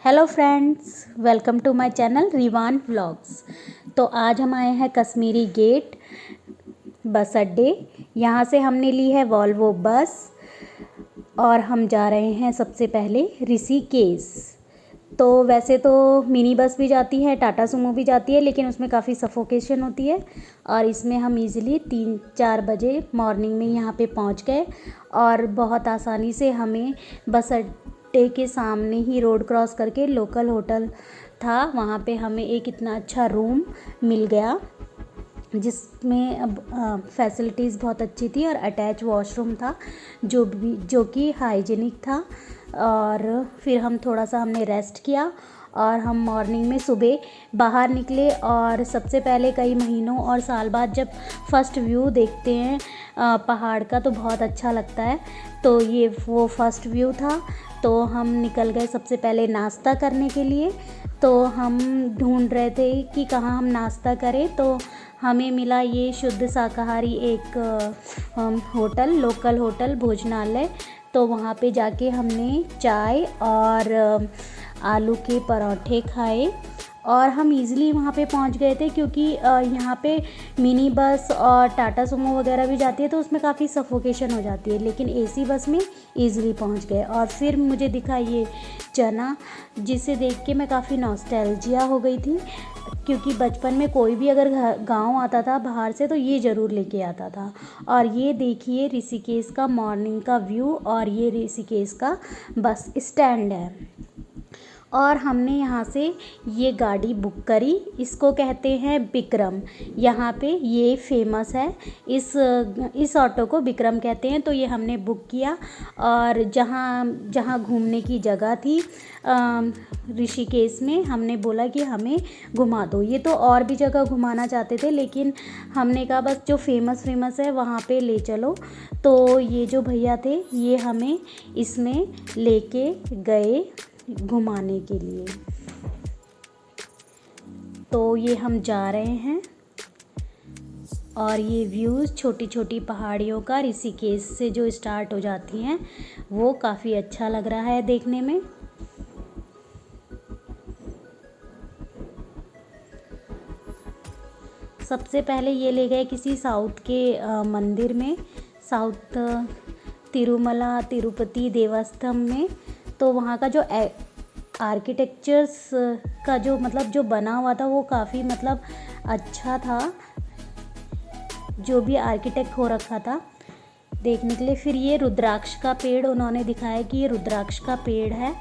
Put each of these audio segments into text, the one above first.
Hello friends, welcome to my channel Rivaan vlogs. तो आज हम आए हैं कश्मीरी गेट बस अड्डे। यहाँ से हमने ली है वॉल्वो बस और हम जा रहे हैं सबसे पहले ऋषिकेश। तो वैसे तो मिनी बस भी जाती है, टाटा सुमो भी जाती है, लेकिन उसमें काफ़ी सफोकेशन होती है। और इसमें हम इजीली 3-4 बजे मॉर्निंग में यहाँ पे पहुँच गए और बहुत आसानी से हमें बस अड्डे के सामने ही रोड क्रॉस करके लोकल होटल था, वहाँ पे हमें एक इतना अच्छा रूम मिल गया जिसमें अब फैसिलिटीज़ बहुत अच्छी थी और अटैच वॉशरूम था जो कि हाइजीनिक था। और फिर हम थोड़ा सा हमने रेस्ट किया और हम मॉर्निंग में सुबह बाहर निकले। और सबसे पहले कई महीनों और साल बाद जब फर्स्ट व्यू देखते हैं पहाड़ का तो बहुत अच्छा लगता है। तो ये वो फर्स्ट व्यू था। तो हम निकल गए सबसे पहले नाश्ता करने के लिए। तो हम ढूंढ रहे थे कि कहाँ हम नाश्ता करें, तो हमें मिला ये शुद्ध शाकाहारी एक होटल, लोकल होटल भोजनालय। तो वहाँ पे जाके हमने चाय और आलू के पराठे खाए और हम इजीली वहाँ पे पहुँच गए थे, क्योंकि यहाँ पे मिनी बस और टाटा सुमो वगैरह भी जाती है तो उसमें काफ़ी सफोकेशन हो जाती है, लेकिन एसी बस में इजीली पहुँच गए। और फिर मुझे दिखा ये चना, जिसे देख के मैं काफ़ी नॉस्टैल्जिया हो गई थी, क्योंकि बचपन में कोई भी अगर गांव आता था बाहर से तो ये ज़रूर लेके आता था। और ये देखिए ऋषिकेश का मॉर्निंग का व्यू, और ये ऋषिकेश का बस स्टैंड है। और हमने यहाँ से ये गाड़ी बुक करी, इसको कहते हैं विक्रम। यहाँ पे ये फेमस है, इस ऑटो को विक्रम कहते हैं। तो ये हमने बुक किया और जहाँ घूमने की जगह थी ऋषिकेश में, हमने बोला कि हमें घुमा दो। ये तो और भी जगह घुमाना चाहते थे, लेकिन हमने कहा बस जो फेमस है वहाँ पे ले चलो। तो ये जो भैया थे ये हमें इसमें लेके गए घुमाने के लिए। तो ये हम जा रहे हैं और ये व्यूज़ छोटी छोटी पहाड़ियों का ऋषिकेश से जो स्टार्ट हो जाती हैं वो काफ़ी अच्छा लग रहा है देखने में। सबसे पहले ये ले गए किसी साउथ के मंदिर में, साउथ तिरुमला तिरुपति देवस्थान में। तो वहाँ का जो आर्किटेक्चर्स का जो बना हुआ था वो काफ़ी अच्छा था, जो भी आर्किटेक्ट हो रखा था देखने के लिए। फिर ये रुद्राक्ष का पेड़ उन्होंने दिखाया कि ये रुद्राक्ष का पेड़ है,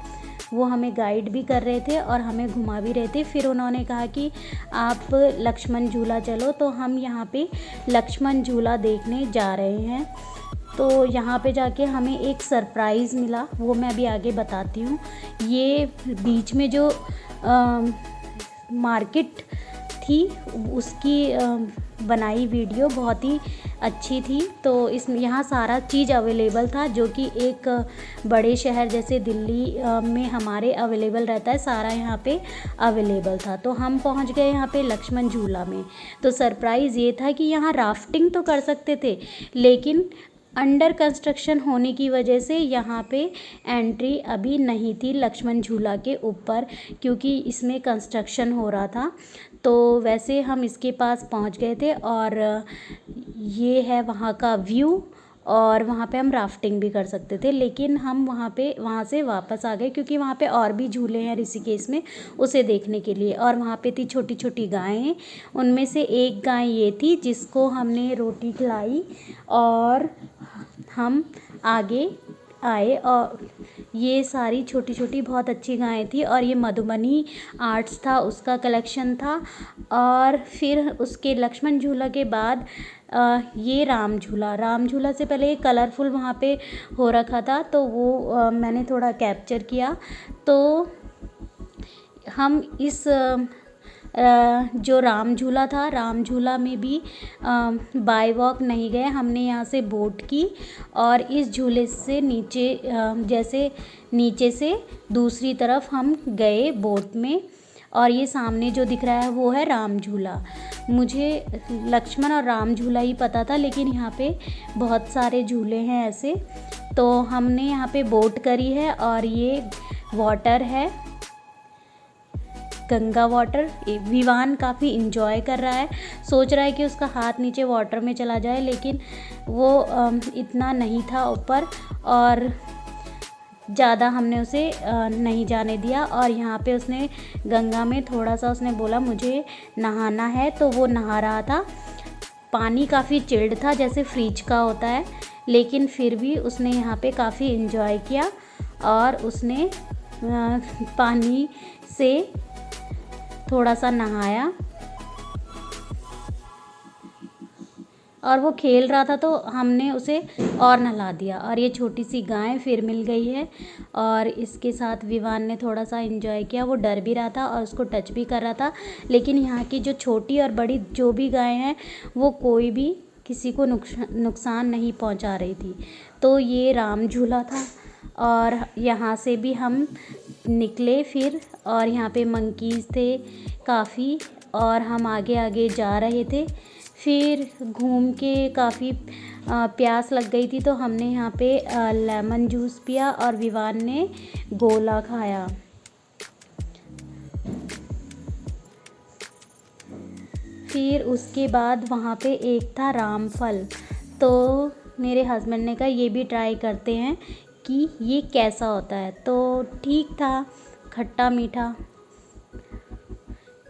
वो हमें गाइड भी कर रहे थे और हमें घुमा भी रहे थे। फिर उन्होंने कहा कि आप लक्ष्मण झूला चलो, तो हम यहाँ पे लक्ष्मण झूला देखने जा रहे हैं। तो यहाँ पे जाके हमें एक सरप्राइज़ मिला, वो मैं अभी आगे बताती हूँ। ये बीच में जो मार्केट थी उसकी बनाई वीडियो बहुत ही अच्छी थी। तो इसमें यहाँ सारा चीज़ अवेलेबल था, जो कि एक बड़े शहर जैसे दिल्ली में हमारे अवेलेबल रहता है, सारा यहाँ पे अवेलेबल था। तो हम पहुँच गए यहाँ पे लक्ष्मण झूला में। तो सरप्राइज़ ये था कि यहाँ राफ्टिंग तो कर सकते थे, लेकिन अंडर कंस्ट्रक्शन होने की वजह से यहाँ पे एंट्री अभी नहीं थी लक्ष्मण झूला के ऊपर, क्योंकि इसमें कंस्ट्रक्शन हो रहा था। तो वैसे हम इसके पास पहुँच गए थे और ये है वहाँ का व्यू, और वहाँ पे हम राफ्टिंग भी कर सकते थे, लेकिन हम वहाँ से वापस आ गए, क्योंकि वहाँ पे और भी झूले हैं ऋषिकेश में उसे देखने के लिए। और वहाँ पे थी छोटी छोटी गायें, उनमें से एक गाय ये थी जिसको हमने रोटी खिलाई और हम आगे आए। और ये सारी छोटी छोटी बहुत अच्छी गायें थी, और ये मधुबनी आर्ट्स था उसका कलेक्शन था। और फिर उसके लक्ष्मण झूला के बाद ये राम झूला से पहले कलरफुल वहाँ पे हो रखा था, तो वो मैंने थोड़ा कैप्चर किया। तो हम इस जो राम झूला था, राम झूला में भी बाय वॉक नहीं गए, हमने यहाँ से बोट की और इस झूले से नीचे से दूसरी तरफ हम गए बोट में। और ये सामने जो दिख रहा है वो है राम झूला। मुझे लक्ष्मण और राम झूला ही पता था, लेकिन यहाँ पे बहुत सारे झूले हैं ऐसे। तो हमने यहाँ पे बोट करी है और ये वाटर है, गंगा वाटर। विवान काफ़ी इंजॉय कर रहा है, सोच रहा है कि उसका हाथ नीचे वाटर में चला जाए, लेकिन वो इतना नहीं था ऊपर और ज़्यादा हमने उसे नहीं जाने दिया। और यहाँ पे उसने गंगा में थोड़ा सा उसने बोला मुझे नहाना है, तो वो नहा रहा था। पानी काफ़ी चिल्ड था, जैसे फ्रिज का होता है, लेकिन फिर भी उसने यहाँ पे काफ़ी इन्जॉय किया और उसने पानी से थोड़ा सा नहाया और वो खेल रहा था, तो हमने उसे और नहला दिया। और ये छोटी सी गाय फिर मिल गई है और इसके साथ विवान ने थोड़ा सा एंजॉय किया। वो डर भी रहा था और उसको टच भी कर रहा था, लेकिन यहाँ की जो छोटी और बड़ी जो भी गाय हैं वो कोई भी किसी को नुकसान नहीं पहुँचा रही थी। तो ये राम झूला था और यहाँ से भी हम निकले फिर, और यहाँ पे मंकीज़ थे काफ़ी और हम आगे आगे जा रहे थे। फिर घूम के काफ़ी प्यास लग गई थी, तो हमने यहाँ पे लेमन जूस पिया और विवान ने गोला खाया। फिर उसके बाद वहाँ पे एक था रामफल, तो मेरे हस्बैंड ने कहा ये भी ट्राई करते हैं कि ये कैसा होता है। तो ठीक था, खट्टा मीठा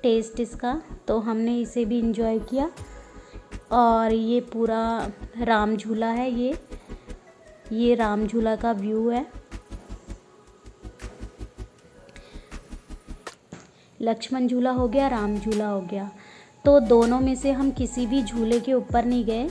टेस्ट इसका, तो हमने इसे भी इंजॉय किया। और ये पूरा राम झूला है, ये राम झूला का व्यू है। लक्ष्मण झूला हो गया, राम झूला हो गया। तो दोनों में से हम किसी भी झूले के ऊपर नहीं गए,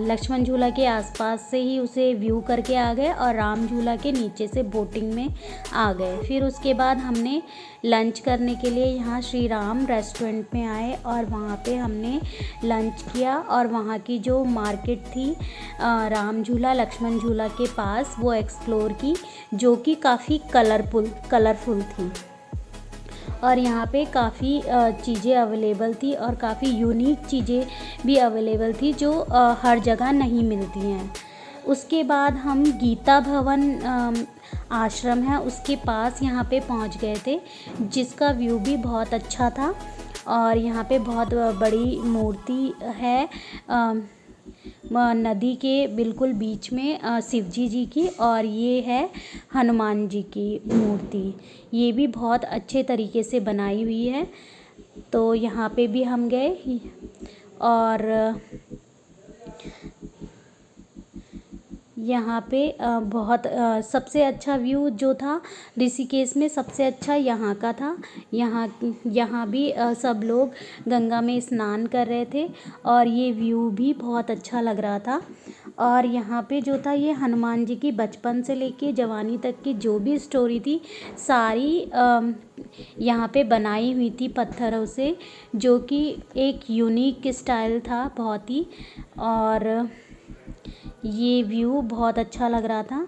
लक्ष्मण झूला के आसपास से ही उसे व्यू करके आ गए और राम झूला के नीचे से बोटिंग में आ गए। फिर उसके बाद हमने लंच करने के लिए यहाँ श्री राम रेस्टोरेंट में आए और वहाँ पे हमने लंच किया। और वहाँ की जो मार्केट थी राम झूला लक्ष्मण झूला के पास, वो एक्सप्लोर की, जो कि काफ़ी कलरफुल थी। और यहाँ पे काफ़ी चीज़ें अवेलेबल थी और काफ़ी यूनिक चीज़ें भी अवेलेबल थी जो हर जगह नहीं मिलती हैं। उसके बाद हम गीता भवन आश्रम है उसके पास यहाँ पे पहुँच गए थे, जिसका व्यू भी बहुत अच्छा था। और यहाँ पे बहुत बड़ी मूर्ति है नदी के बिल्कुल बीच में शिवजी जी की, और ये है हनुमान जी की मूर्ति। ये भी बहुत अच्छे तरीके से बनाई हुई है। तो यहाँ पे भी हम गए और यहाँ पे बहुत सबसे अच्छा व्यू जो था ऋषिकेश में, सबसे अच्छा यहाँ का था। यहाँ भी सब लोग गंगा में स्नान कर रहे थे और ये व्यू भी बहुत अच्छा लग रहा था। और यहाँ पे जो था, ये हनुमान जी की बचपन से लेके जवानी तक की जो भी स्टोरी थी सारी यहाँ पे बनाई हुई थी पत्थरों से, जो कि एक यूनिक स्टाइल था बहुत ही। और ये व्यू बहुत अच्छा लग रहा था।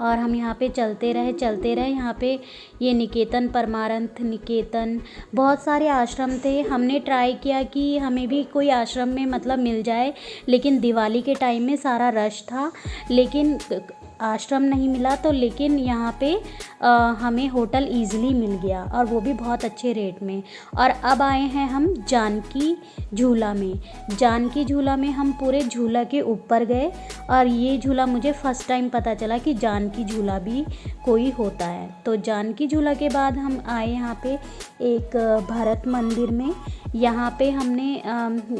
और हम यहाँ पे चलते रहे। यहाँ पे ये निकेतन परमारंथ निकेतन, बहुत सारे आश्रम थे। हमने ट्राई किया कि हमें भी कोई आश्रम में मतलब मिल जाए, लेकिन दिवाली के टाइम में सारा रश था, लेकिन आश्रम नहीं मिला। तो लेकिन यहाँ पे हमें होटल इजीली मिल गया और वो भी बहुत अच्छे रेट में। और अब आए हैं हम जानकी झूला में। जानकी झूला में हम पूरे झूला के ऊपर गए और ये झूला मुझे फ़र्स्ट टाइम पता चला कि जानकी झूला भी कोई होता है। तो जानकी झूला के बाद हम आए यहाँ पे एक भरत मंदिर में। यहाँ पे हमने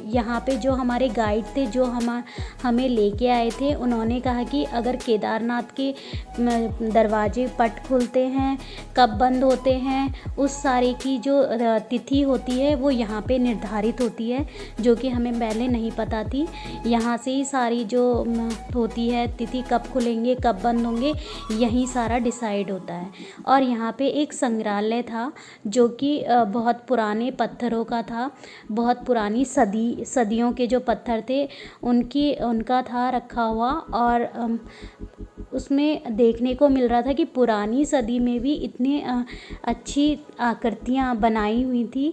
यहाँ पे जो हमारे गाइड थे जो हमें लेके आए थे, उन्होंने कहा कि अगर केदारनाथ के दरवाजे पट खुलते हैं, कब बंद होते हैं, उस सारे की जो तिथि होती है वो यहाँ पे निर्धारित होती है, जो कि हमें पहले नहीं पता थी। यहाँ से ही सारी जो होती है तिथि, कब खुलेंगे कब बंद होंगे, यहीं सारा डिसाइड होता है। और यहाँ पे एक संग्रहालय था जो कि बहुत पुराने पत्थरों का था, बहुत पुरानी सदियों के जो पत्थर थे उनका था रखा हुआ। और उसमें देखने को मिल रहा था कि पुरानी सदी में भी इतनी अच्छी आकृतियाँ बनाई हुई थी,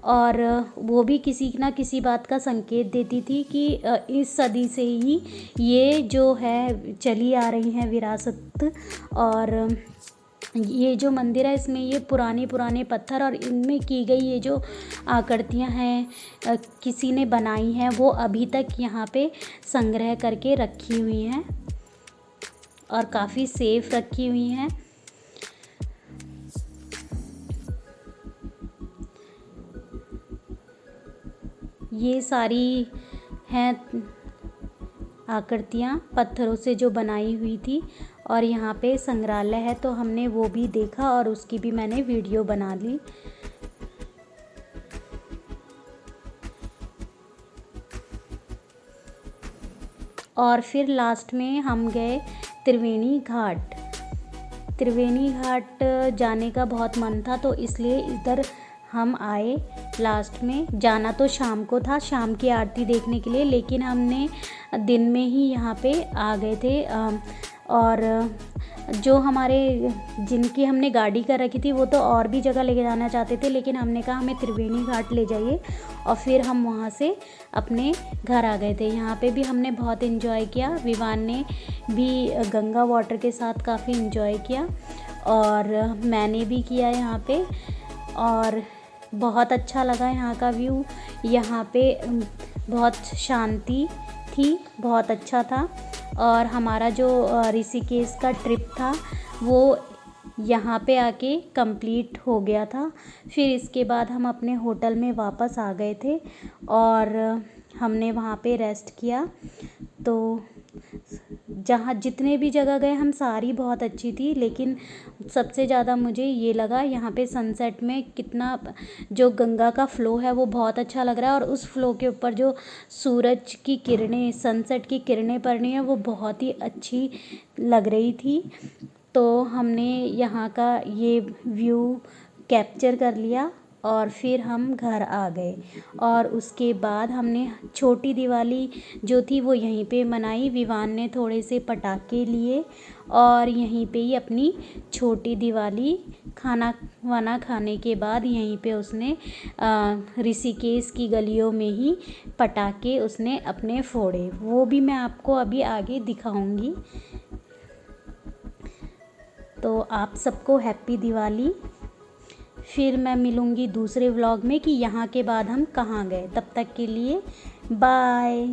और वो भी किसी ना किसी बात का संकेत देती थी कि इस सदी से ही ये जो है चली आ रही हैं विरासत। और ये जो मंदिर है इसमें ये पुराने पुराने पत्थर और इनमें की गई ये जो आकृतियाँ हैं किसी ने बनाई हैं, वो अभी तक यहाँ पे संग्रह करके रखी हुई हैं और काफ़ी सेफ रखी हुई हैं। ये सारी हैं आकृतियाँ पत्थरों से जो बनाई हुई थी, और यहाँ पे संग्रहालय है तो हमने वो भी देखा और उसकी भी मैंने वीडियो बना ली। और फिर लास्ट में हम गए त्रिवेणी घाट। त्रिवेणी घाट जाने का बहुत मन था तो इसलिए इधर हम आए। लास्ट में जाना तो शाम को था, शाम की आरती देखने के लिए, लेकिन हमने दिन में ही यहाँ पे आ गए थे। और जो हमारे जिनकी हमने गाड़ी कर रखी थी वो तो और भी जगह लेके जाना चाहते थे, लेकिन हमने कहा हमें त्रिवेणी घाट ले जाइए, और फिर हम वहाँ से अपने घर आ गए थे। यहाँ पे भी हमने बहुत इन्जॉय किया, विवान ने भी गंगा वाटर के साथ काफ़ी इन्जॉय किया और मैंने भी किया यहाँ पे, और बहुत अच्छा लगा यहाँ का व्यू। यहाँ पे बहुत शांति थी, बहुत अच्छा था। और हमारा जो ऋषिकेश का ट्रिप था वो यहाँ पे आके कंप्लीट हो गया था। फिर इसके बाद हम अपने होटल में वापस आ गए थे और हमने वहाँ पे रेस्ट किया। तो जहाँ जितने भी जगह गए हम सारी बहुत अच्छी थी, लेकिन सबसे ज़्यादा मुझे ये लगा यहाँ पे सनसेट में कितना जो गंगा का फ़्लो है वो बहुत अच्छा लग रहा है, और उस फ़्लो के ऊपर जो सूरज की किरणें, सनसेट की किरणें पड़ रही हैं वो बहुत ही अच्छी लग रही थी। तो हमने यहाँ का ये व्यू कैप्चर कर लिया और फिर हम घर आ गए। और उसके बाद हमने छोटी दिवाली जो थी वो यहीं पे मनाई। विवान ने थोड़े से पटाखे लिए और यहीं पे ही अपनी छोटी दिवाली खाना वाना खाने के बाद यहीं पे उसने ऋषिकेश की गलियों में ही पटाखे उसने अपने फोड़े। वो भी मैं आपको अभी आगे दिखाऊंगी। तो आप सबको हैप्पी दिवाली। फिर मैं मिलूँगी दूसरे व्लॉग में कि यहाँ के बाद हम कहाँ गए। तब तक के लिए बाय।